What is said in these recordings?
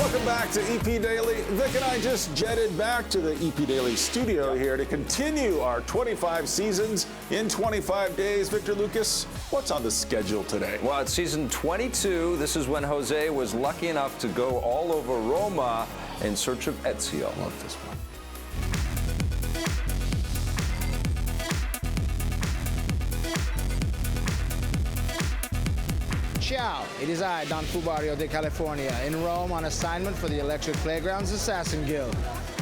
Welcome back to EP Daily. Vic and I just jetted back to the EP Daily studio here to continue our 25 seasons in 25 days. Victor Lucas, what's on the schedule today? Well, it's season 22. This is when Jose was lucky enough to go all over Roma in search of Ezio. Love this one. Ciao, it is I, Don Fubario de California, in Rome on assignment for the Electric Playground's Assassin Guild.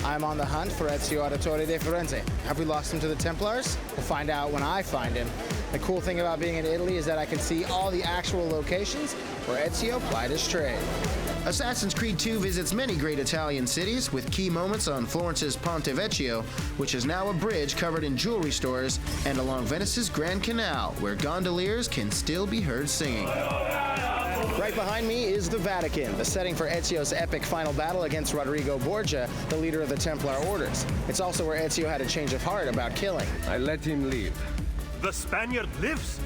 I'm on the hunt for Ezio Auditore da Firenze. Have we lost him to the Templars? We'll find out when I find him. The cool thing about being in Italy is that I can see all the actual locations where Ezio plied his trade. Assassin's Creed 2 visits many great Italian cities, with key moments on Florence's Ponte Vecchio, which is now a bridge covered in jewelry stores, and along Venice's Grand Canal, where gondoliers can still be heard singing. Right behind me is the Vatican, the setting for Ezio's epic final battle against Rodrigo Borgia, the leader of the Templar orders. It's also where Ezio had a change of heart about killing. I let him leave. The Spaniard lives?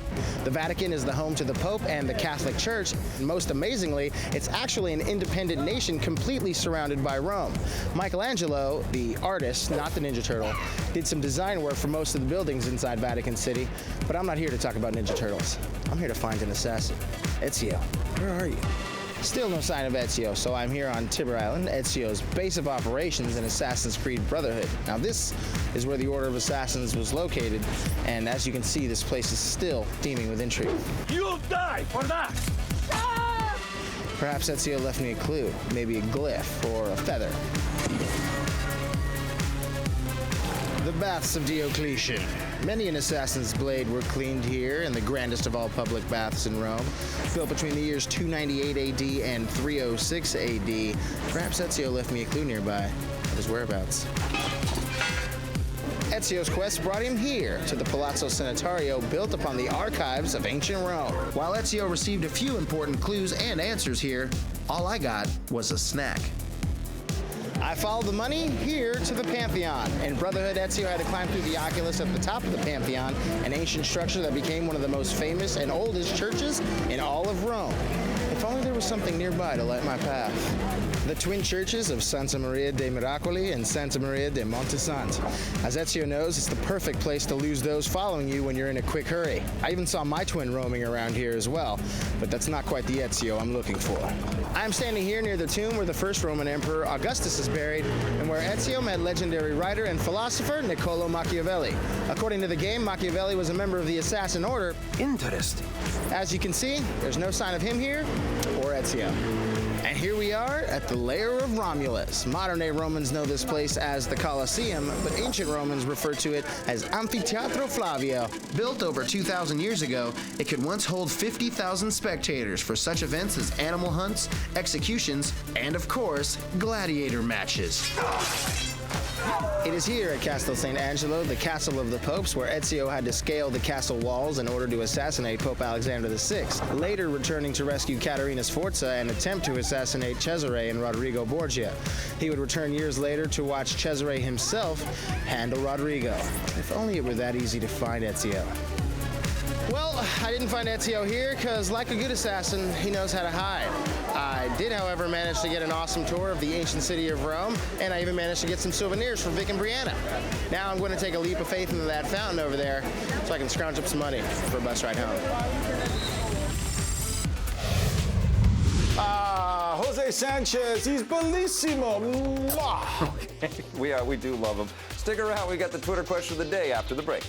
The Vatican is the home to the Pope and the Catholic Church. And most amazingly, it's actually an independent nation completely surrounded by Rome. Michelangelo, the artist, not the Ninja Turtle, did some design work for most of the buildings inside Vatican City. But I'm not here to talk about Ninja Turtles. I'm here to find an assassin. Ezio, where are you? Still no sign of Ezio, so I'm here on Tiber Island, Ezio's base of operations in Assassin's Creed Brotherhood. Now this is where the Order of Assassins was located, and as you can see, this place is still teeming with intrigue. You'll die for that! Perhaps Ezio left me a clue, maybe a glyph or a feather. The Baths of Diocletian. Many an assassin's blade were cleaned here in the grandest of all public baths in Rome. Built between the years 298 AD and 306 AD, perhaps Ezio left me a clue nearby of his whereabouts. Ezio's quest brought him here, to the Palazzo Sanitario, built upon the archives of ancient Rome. While Ezio received a few important clues and answers here, all I got was a snack. I followed the money here to the Pantheon. In Brotherhood, Ezio had to climb through the oculus at the top of the Pantheon, an ancient structure that became one of the most famous and oldest churches in all of Rome. If only there was something nearby to light my path. The twin churches of Santa Maria dei Miracoli and Santa Maria de Montesanto. As Ezio knows, it's the perfect place to lose those following you when you're in a quick hurry. I even saw my twin roaming around here as well, but that's not quite the Ezio I'm looking for. I'm standing here near the tomb where the first Roman Emperor Augustus is buried, and where Ezio met legendary writer and philosopher Niccolo Machiavelli. According to the game, Machiavelli was a member of the Assassin Order. Interesting. As you can see, there's no sign of him here or Ezio. And here we are at the lair of Romulus. Modern-day Romans know this place as the Colosseum, but ancient Romans refer to it as Amphitheatro Flavio. Built over 2,000 years ago, it could once hold 50,000 spectators for such events as animal hunts, executions, and of course, gladiator matches. It is here at Castel St. Angelo, the castle of the popes, where Ezio had to scale the castle walls in order to assassinate Pope Alexander VI, later returning to rescue Caterina Sforza and attempt to assassinate Cesare and Rodrigo Borgia. He would return years later to watch Cesare himself handle Rodrigo. If only it were that easy to find Ezio. Well, I didn't find Ezio here because, like a good assassin, he knows how to hide. I did, however, manage to get an awesome tour of the ancient city of Rome, and I even managed to get some souvenirs from Vic and Brianna. Now I'm going to take a leap of faith into that fountain over there so I can scrounge up some money for a bus ride home. Jose Sanchez, he's bellissimo. Mwah. We do love him. Stick around. We got the Twitter question of the day after the break.